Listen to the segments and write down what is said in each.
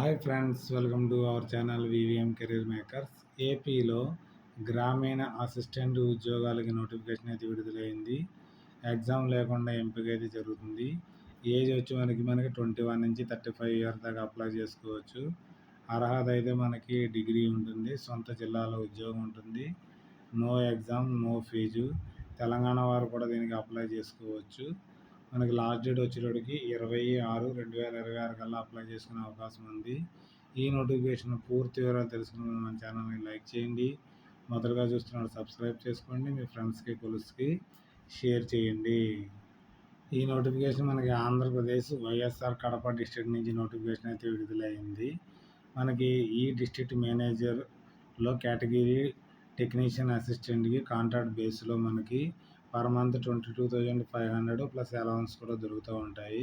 Hi friends, welcome to our channel VVM career makers. ఏపీలో గ్రామీణ assistant ఉద్యోగాలకి notification అయితే విడుదలైంది. ఎగ్జామ్ లేకుండా ఎంపిక అయితే జరుగుతుంది. ఏజ్ వచ్చి మనకి 21 నుంచి 35 ఇయర్స్ దాకా అప్లై చేసుకోవచ్చు. అర్హత అయితే మనకి డిగ్రీ ఉంటుంది. సొంత జిల్లాలో ఉద్యోగం ఉంటుంది. No exam, no fee. Telangana వారు కూడా దీనికి అప్లై చేసుకోవచ్చు. మనకి లాస్ట్ డేట్ వచ్చేటప్పటికి 26/6/2026 కల్లా అప్లై చేసుకునే అవకాశం ఉంది. ఈ నోటిఫికేషన్ పూర్తి వివరాలు తెలుసుకుని మన ఛానల్ని లైక్ చేయండి. మొదటగా చూస్తున్నారు సబ్స్క్రైబ్ చేసుకోండి. మీ ఫ్రెండ్స్కి కొలుసుకి షేర్ చేయండి. ఈ నోటిఫికేషన్ మనకి ఆంధ్రప్రదేశ్ వైఎస్ఆర్ కడప డిస్ట్రిక్ట్ నుంచి నోటిఫికేషన్ అయితే విడుదలైంది. మనకి ఈ డిస్ట్రిక్ట్ మేనేజర్లో కేటగిరీ టెక్నీషియన్ అసిస్టెంట్కి కాంట్రాక్ట్ బేస్లో మనకి పర్ మంత్ 22,500 ప్లస్ అలవెన్స్ కూడా దొరుకుతూ ఉంటాయి.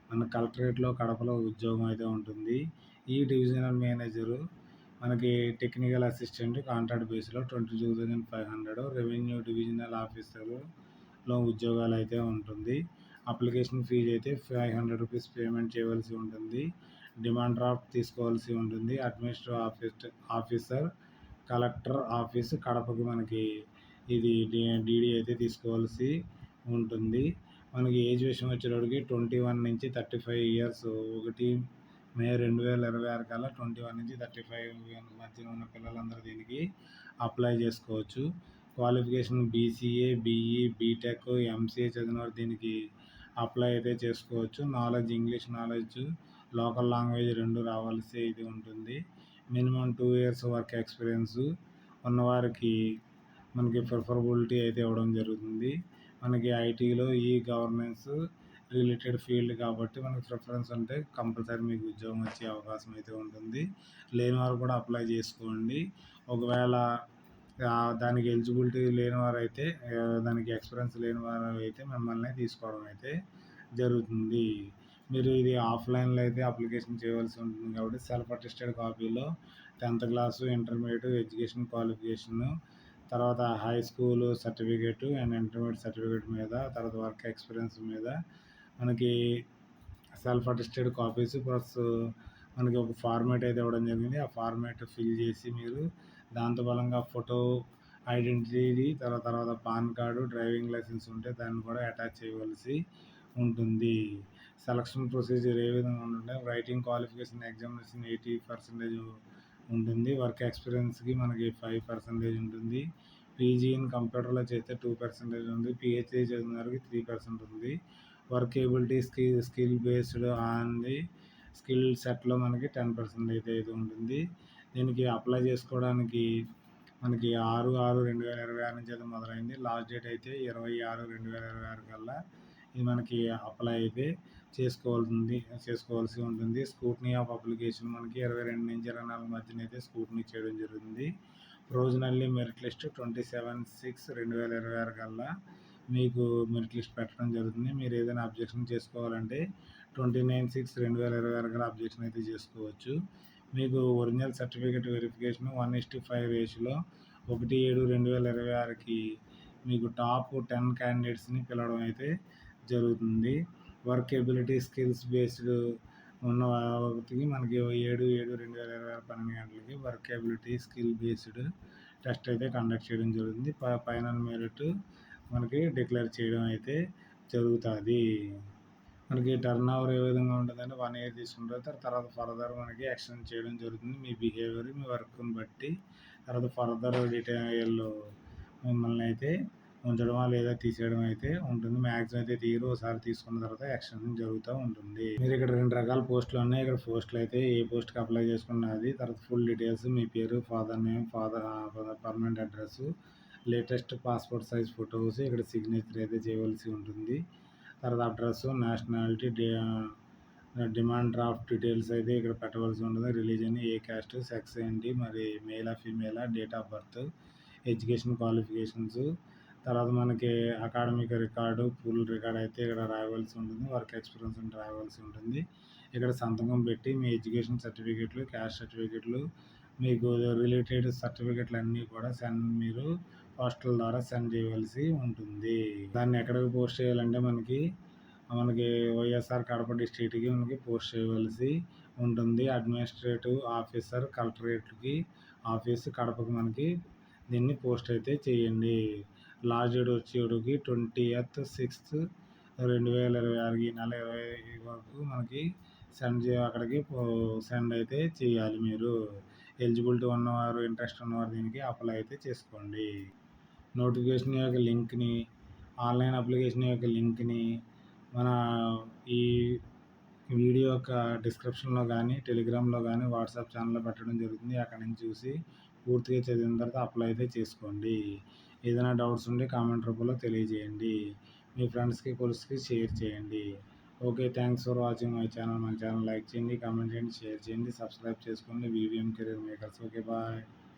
మన కలెక్టరేట్లో కడపలో ఉద్యోగం అయితే ఉంటుంది. ఈ డివిజనల్ మేనేజరు మనకి టెక్నికల్ అసిస్టెంట్ కాంట్రాక్ట్ బేస్లో 22,500, రెవెన్యూ డివిజనల్ ఆఫీసర్లో ఉద్యోగాలు అయితే ఉంటుంది. అప్లికేషన్ ఫీజు అయితే 500 రూపీస్ పేమెంట్ చేయవలసి ఉంటుంది. డిమాండ్ డ్రాఫ్ట్ తీసుకోవాల్సి ఉంటుంది. అడ్మినిస్ట్రేటివ్ ఆఫీసర్ కలెక్టర్ ఆఫీస్ కడపకి మనకి ఇది డీడీ అయితే తీసుకోవాల్సి ఉంటుంది. మనకి ఏజ్ విషయం వచ్చేటప్పటికి 21 నుంచి 35 ఇయర్స్ 1 మే 2026 కల్లా 21 నుంచి 35 మధ్యన ఉన్న పిల్లలందరూ దీనికి అప్లై చేసుకోవచ్చు. Qualification BCA, BE, BTech, MCA చదివినవారు దీనికి అప్లై అయితే చేసుకోవచ్చు. Knowledge, English knowledge, local language 2 రావాల్సి ఇది ఉంటుంది. మినిమం 2 ఇయర్స్ వర్క్ ఎక్స్పీరియన్స్ ఉన్నవారికి మనకి ప్రిఫరబిలిటీ అయితే ఇవ్వడం జరుగుతుంది. మనకి ఐటీలో ఈ గవర్నెన్స్ రిలేటెడ్ ఫీల్డ్ కాబట్టి మనకి ప్రిఫరెన్స్ అంటే కంపల్సరీ మీకు ఉద్యోగం వచ్చే అవకాశం అయితే ఉంటుంది. లేని వారు కూడా అప్లై చేసుకోండి. ఒకవేళ దానికి ఎలిజిబిలిటీ లేని వారు అయితే, దానికి ఎక్స్పీరియన్స్ లేని వారు అయితే మిమ్మల్ని తీసుకోవడం అయితే జరుగుతుంది. మీరు ఇది ఆఫ్లైన్లో అయితే అప్లికేషన్ చేయవలసి ఉంటుంది కాబట్టి సెల్ఫ్ అటెస్టెడ్ కాపీలో 10th class, intermediate education qualification, తర్వాత high school certificate and intermediate certificate మీద, తర్వాత వర్క్ ఎక్స్పీరియన్స్ మీద మనకి సెల్ఫ్ అటెస్టెడ్ కాపీస్ ప్లస్ మనకి ఒక ఫార్మేట్ అయితే ఇవ్వడం జరిగింది. ఆ ఫార్మేట్ ఫిల్ చేసి మీరు దాంతో బలంగా ఫోటో ఐడెంటిటీ, తర్వాత పాన్ కార్డు, డ్రైవింగ్ లైసెన్స్ ఉంటే దాన్ని కూడా అటాచ్ చేయవలసి ఉంటుంది. సెలక్షన్ ప్రొసీజర్ ఏ విధంగా ఉంటుంటే రైటింగ్ క్వాలిఫికేషన్ ఎగ్జామినేషన్ 80% ఉంటుంది. వర్క్ ఎక్స్పీరియన్స్కి మనకి 5% ఉంటుంది. పీజీ ఇన్ కంప్యూటర్లో చేస్తే 2% ఉంది. పిహెచ్డీ చదివిన వారికి 3% ఉంది. Work ability skill based on the skill సెట్లో మనకి 10% అయితే ఉంటుంది. దీనికి అప్లై చేసుకోవడానికి మనకి 6/6/2026 నుంచి అయితే మొదలైంది. లాస్ట్ డేట్ అయితే 26/2026 కల్లా ఇది మనకి అప్లై అయితే చేసుకోవాల్సి ఉంటుంది. స్క్రూటినీ ఆఫ్ అప్లికేషన్ మనకి 22 నుంచి 24 మధ్యన అయితే స్క్రూటినీ చేయడం జరుగుతుంది. ప్రొవిజనల్లీ మెరిట్ లిస్ట్ 27/6/2026 కల్లా మీకు మెరిట్ లిస్ట్ పెట్టడం జరుగుతుంది. మీరు ఏదైనా అబ్జెక్షన్ చేసుకోవాలంటే 29/6/2026 కల్లా అబ్జెక్షన్ అయితే చేసుకోవచ్చు. మీకు ఒరిజినల్ సర్టిఫికేట్ వెరిఫికేషన్ 1:5 రేషియోలో 1/7/2026కి మీకు టాప్ 10 క్యాండిడేట్స్ని పిలవడం అయితే జరుగుతుంది. వర్క్ ఎబిలిటీ స్కిల్స్ బేస్డ్ ఉన్న వ్యక్తికి మనకి 7/7/2026 12 గంటలకి work ability skill based test అయితే కండక్ట్ చేయడం జరుగుతుంది. ఫైనల్ మెరిట్ మనకి డిక్లేర్ చేయడం అయితే జరుగుతుంది. మనకి టర్న్ ఓవర్ ఏ విధంగా ఉంటుందంటే 1 ఇయర్ తీసుకుంటారు. తర్వాత ఫర్దర్ మనకి ఎక్స్టెండ్ చేయడం జరుగుతుంది. మీ బిహేవియర్, మీ వర్క్ని బట్టి తర్వాత ఫర్దర్ డీటెయిల్ మిమ్మల్ని అయితే ఉంచడమా లేదా తీసేయడం అయితే ఉంటుంది. మ్యాక్సిమం అయితే తీరు, ఒకసారి తీసుకున్న తర్వాత ఎక్స్టెన్షన్ జరుగుతూ ఉంటుంది. మీరు ఇక్కడ 2 రకాల పోస్టులు ఉన్నాయి. ఇక్కడ పోస్టులు అయితే ఏ పోస్ట్కి అప్లై చేసుకున్నది, తర్వాత ఫుల్ డీటెయిల్స్, మీ పేరు, father name, permanent address, latest passport size photos, ఇక్కడ సిగ్నేచర్ అయితే చేయవలసి ఉంటుంది. తర్వాత address, nationality, demand draft details అయితే ఇక్కడ పెట్టవలసి ఉంటుంది. రిలీజన్, ఏ క్యాస్ట్, సెక్స్ ఏంటి, మరి మేలా ఫీమేలా, date of birth, education qualifications, తర్వాత మనకి అకాడమిక్ రికార్డు, ఫుల్ రికార్డ్ అయితే ఇక్కడ రాయవలసి ఉంటుంది. వర్క్ ఎక్స్పీరియన్స్ ఉంటే రాయవలసి ఉంటుంది. ఇక్కడ సంతకం పెట్టి మీ ఎడ్యుకేషన్ సర్టిఫికేట్లు, క్యాస్ట్ సర్టిఫికేట్లు, మీకు రిలేటెడ్ సర్టిఫికేట్లు అన్నీ కూడా మీరు పోస్టల్ ద్వారా సెండ్ చేయవలసి ఉంటుంది. దాన్ని ఎక్కడికి పోస్ట్ చేయాలంటే మనకి వైఎస్ఆర్ కడప డిస్ట్రిక్ట్కి మనకి పోస్ట్ చేయవలసి ఉంటుంది. అడ్మినిస్ట్రేటివ్ ఆఫీసర్ కలెక్టరేట్కి ఆఫీస్ కడపకి మనకి దీన్ని పోస్ట్ అయితే చేయండి. లాస్ట్ డేట్ వచ్చేటికి 20/6/2026 ఈ నెల 20 వరకు మనకి అక్కడికి సెండ్ అయితే చేయాలి. మీరు ఎలిజిబిలిటీ ఉన్నవారు, ఇంట్రెస్ట్ ఉన్నవారు దీనికి అప్లై అయితే చేసుకోండి. నోటిఫికేషన్ యొక్క లింక్ని, ఆన్లైన్ అప్లికేషన్ యొక్క లింక్ని మన ఈ వీడియో యొక్క డిస్క్రిప్షన్లో కానీ, టెలిగ్రామ్లో కానీ, వాట్సాప్ ఛానల్లో పెట్టడం జరుగుతుంది. అక్కడి నుంచి చూసి పూర్తిగా చదివిన తర్వాత అప్లై అయితే చేసుకోండి. ఏదైనా డౌట్స్ ఉంటే కామెంట్ రూపంలో తెలియజేయండి. మీ ఫ్రెండ్స్కి, కొలీగ్స్కి షేర్ చేయండి. Okay, thanks for watching my channel. మన ఛానల్ లైక్ చేయండి, కామెంట్ చేయండి, షేర్ చేయండి, సబ్స్క్రైబ్ చేసుకోండి. VVM career makers. Okay, bye.